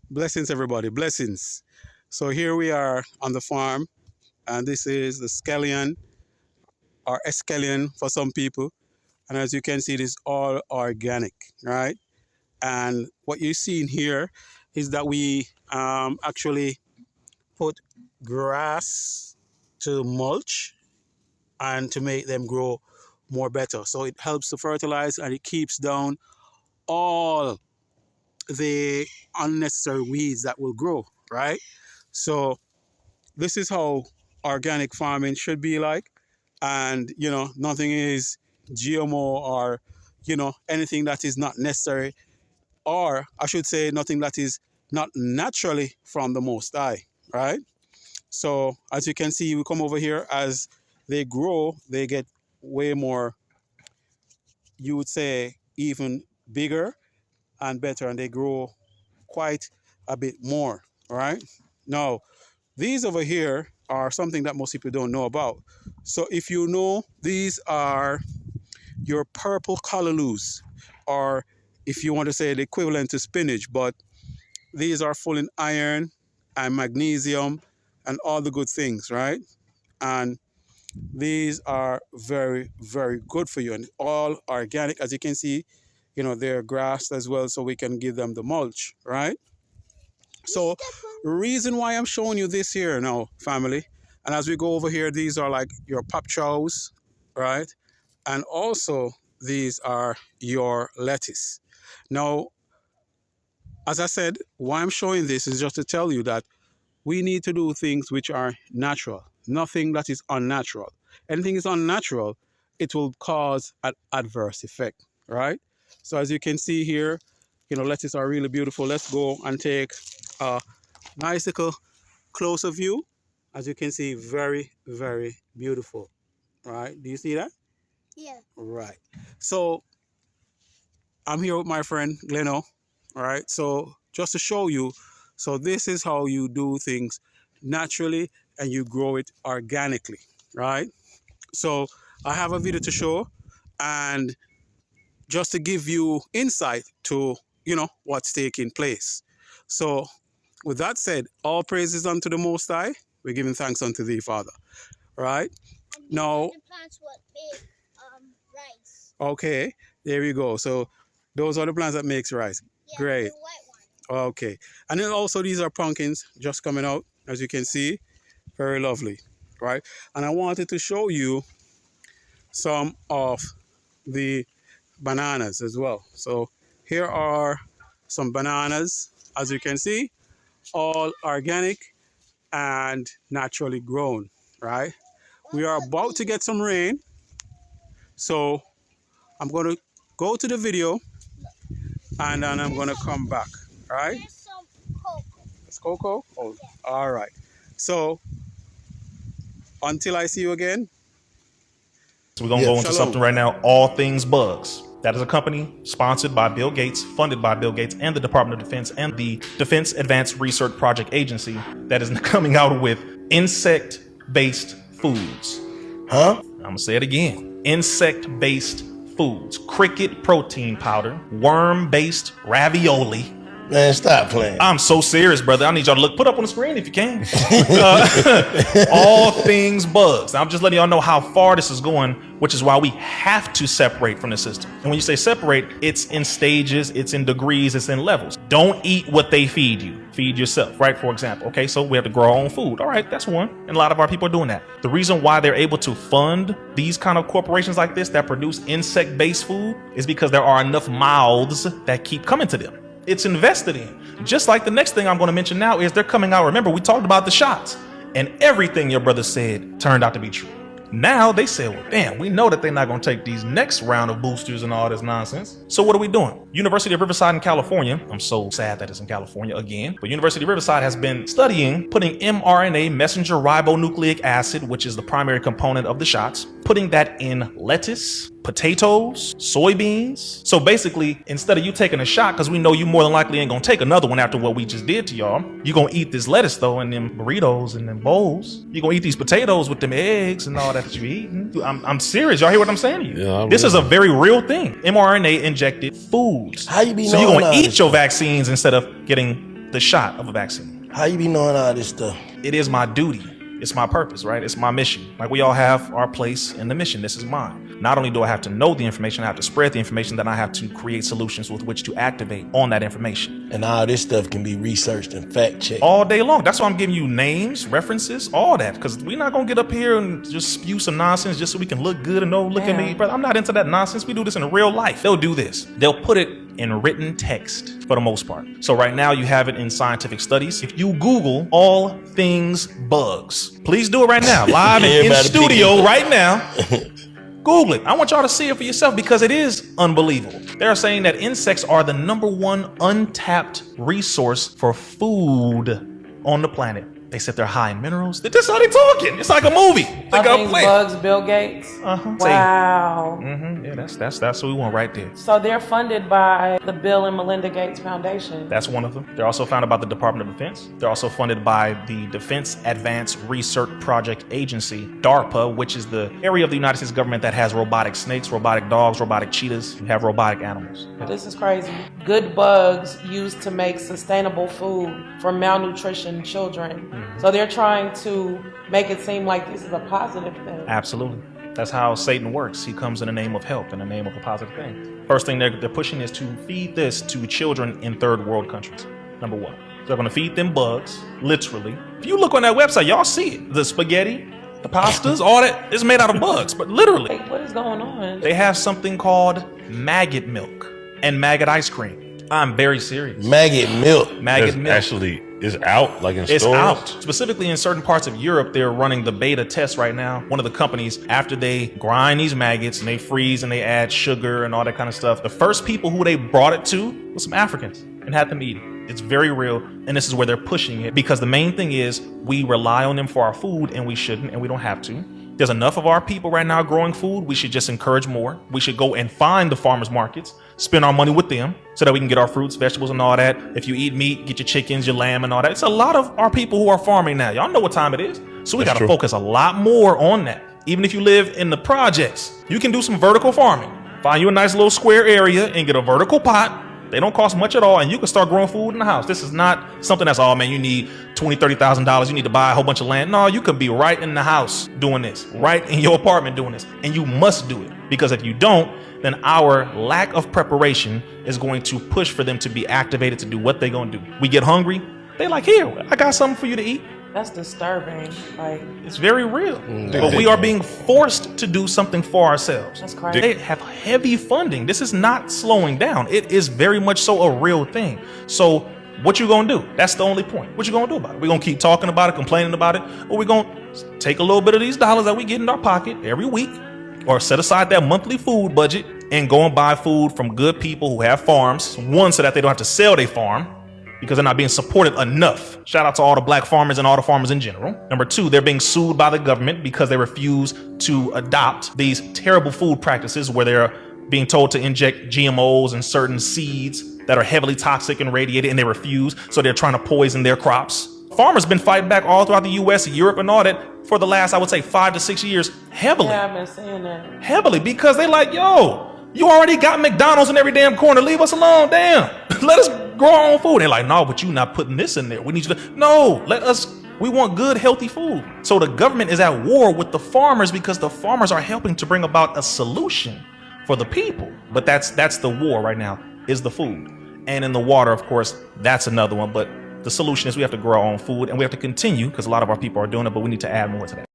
Blessings, everybody. Blessings. So here we are on the farm, and this is the scallion or escallion for some people. And as you can see, it is all organic, right? And what you're seeing here is that we actually put grass to mulch and to make them grow more better. So it helps to fertilize and it keeps down all the unnecessary weeds that will grow, right? So this is how organic farming should be like. And, nothing is GMO or, anything that is not necessary, or I should say, nothing that is not naturally from the Most High, right? So as you can see, we come over here as they grow, they get way more, you would say, even bigger and better, and they grow quite a bit more, right? Now, these over here are something that most people don't know about. So if you know, these are your purple callalus, or if you want to say the equivalent to spinach, but these are full in iron and magnesium and all the good things, right? And these are very, very good for you and all organic. As you can see, they're grassed as well, so we can give them the mulch, right? So reason why I'm showing you this here now, family, and as we go over here, these are like your pop chows, right? And also these are your lettuce. Now, as I said, why I'm showing this is just to tell you that we need to do things which are natural, nothing that is unnatural. Anything is unnatural, it will cause an adverse effect, right? So as you can see here, lettuce are really beautiful. Let's go and take a nice little closer view. As you can see, very, very beautiful, right? Do you see that? Yeah. Right. So I'm here with my friend Gleno, all right? So just to show you, so this is how you do things naturally and you grow it organically, right? So I have a video to show, and just to give you insight to, what's taking place. So with that said, all praises unto the Most High. We're giving thanks unto thee, Father, right? And Now, the plants what make rice. okay, there we go. So those are the plants that makes rice. Yeah, Great. the white one. Okay. And then also these are pumpkins just coming out, as you can see. Very lovely, right? And I wanted to show you some of the bananas as well. So here are some bananas, as you can see, all organic and naturally grown, right? We are about to get some rain, so I'm going to go to the video and then I'm going to come back, right? There's some cocoa. It's cocoa? Oh, all right. So until I see you again. So we're going to go into Shalom. something right now, All Things Bugs. That is a company sponsored by Bill Gates, funded by Bill Gates and the Department of Defense and the Defense Advanced Research Project Agency that is coming out with insect-based foods. Huh? I'm going to say it again. Insect-based foods. Cricket protein powder, worm-based ravioli. Man, stop playing. I'm so serious, brother. I need y'all to put up on the screen if you can. All things bugs. I'm just letting y'all know how far this is going, which is why we have to separate from the system. And when you say separate, it's in stages, it's in degrees, it's in levels. Don't eat what they feed you. Feed yourself, right? For example, okay, so we have to grow our own food. All right, that's one. And a lot of our people are doing that. The reason why they're able to fund these kind of corporations like this that produce insect-based food is because there are enough mouths that keep coming to them. It's invested in. Just like the next thing I'm going to mention now is they're coming out. Remember, we talked about the shots, and everything your brother said turned out to be true. Now they say, well, damn, we know that they're not going to take these next round of boosters and all this nonsense. So what are we doing? University of Riverside in California. I'm so sad that it's in California again. But University of Riverside has been studying putting mRNA, messenger ribonucleic acid, which is the primary component of the shots, putting that in lettuce, potatoes, soybeans. So basically, instead of you taking a shot, because we know you more than likely ain't gonna take another one after what we just did to y'all, you're gonna eat this lettuce though, and them burritos and them bowls. You're gonna eat these potatoes with them eggs and all that you're eating. I'm serious. Y'all hear what I'm saying to you? Yeah, this is a very real thing. mRNA injected foods. How you be So you're knowing gonna all eat this your stuff? vaccines instead of getting the shot of a vaccine. How you be knowing all this stuff? It is my duty. It's my purpose, right? It's my mission. Like we all have our place in the mission. This is mine. Not only do I have to know the information, I have to spread the information, then I have to create solutions with which to activate on that information. And all this stuff can be researched and fact checked. All day long. That's why I'm giving you names, references, all that. Because we're not going to get up here and just spew some nonsense just so we can look good and look at me. Brother, I'm not into that nonsense. We do this in real life. They'll do this. They'll put it in written text for the most part. So right now you have it in scientific studies. If you Google all things bugs, please do it right now, live in studio right now. Google it. I want y'all to see it for yourself because it is unbelievable. They're saying that insects are the #1 untapped resource for food on the planet. They said they're high in minerals. That's how they talking. It's like a movie. Are things bugs, Bill Gates? Wow. Yeah, that's what we want right there. So they're funded by the Bill and Melinda Gates Foundation. That's one of them. They're also founded by the Department of Defense. They're also funded by the Defense Advanced Research Project Agency, DARPA, which is the area of the United States government that has robotic snakes, robotic dogs, robotic cheetahs. You have robotic animals. This is crazy. Good bugs used to make sustainable food for malnutrition children. So they're trying to make it seem like this is a positive thing. Absolutely. That's how Satan works. He comes in the name of help, in the name of a positive thing. First thing they're pushing is to feed this to children in third world countries. #1. They're going to feed them bugs, literally. If you look on that website, y'all see it. The spaghetti, the pastas, all that is made out of bugs, but literally. Hey, what is going on? They have something called maggot milk and maggot ice cream. I'm very serious. Maggot milk. Maggot milk. Actually, is out, like in stores? It's out. Specifically in certain parts of Europe, they're running the beta test right now. One of the companies, after they grind these maggots and they freeze and they add sugar and all that kind of stuff, the first people who they brought it to was some Africans and had them eat it. It's very real, and this is where they're pushing it because the main thing is we rely on them for our food, and we shouldn't, and we don't have to. There's enough of our people right now growing food. We should just encourage more. We should go and find the farmers markets, spend our money with them so that we can get our fruits, vegetables, and all that. If you eat meat, get your chickens, your lamb, and all that. It's a lot of our people who are farming now. Y'all know what time it is. So we got to focus a lot more on that. Even if you live in the projects, you can do some vertical farming. Find you a nice little square area and get a vertical pot. They don't cost much at all, and you can start growing food in the house. This is not something that's, oh man, you need $20,000, $30,000. You need to buy a whole bunch of land. No, you could be right in the house doing this, right in your apartment doing this, and you must do it. Because if you don't, then our lack of preparation is going to push for them to be activated to do what they're going to do. We get hungry. They like, here, I got something for you to eat. That's disturbing. Like, it's very real. But we are being forced to do something for ourselves. That's crazy. They have heavy funding. This is not slowing down. It is very much so a real thing. So what you gonna do? That's the only point. What you gonna do about it? We're gonna keep talking about it, complaining about it, or we're gonna take a little bit of these dollars that we get in our pocket every week, or set aside that monthly food budget and go and buy food from good people who have farms. One, so that they don't have to sell their farm, because they're not being supported enough. Shout out to all the black farmers and all the farmers in general. #2, they're being sued by the government because they refuse to adopt these terrible food practices where they're being told to inject GMOs and certain seeds that are heavily toxic and radiated, and they refuse. So they're trying to poison their crops. Farmers been fighting back all throughout the US, Europe, and all that for the last, I would say, 5 to 6 years, heavily. Yeah, I've been seeing that. Heavily, because they like, yo, you already got McDonald's in every damn corner. Leave us alone. Damn. Let us grow our own food. They're like, no, but you not putting this in there. We need you to, no, we want good, healthy food. So the government is at war with the farmers because the farmers are helping to bring about a solution for the people. But that's the war right now, is the food. And in the water, of course, that's another one. But the solution is we have to grow our own food, and we have to continue, because a lot of our people are doing it, but we need to add more to that.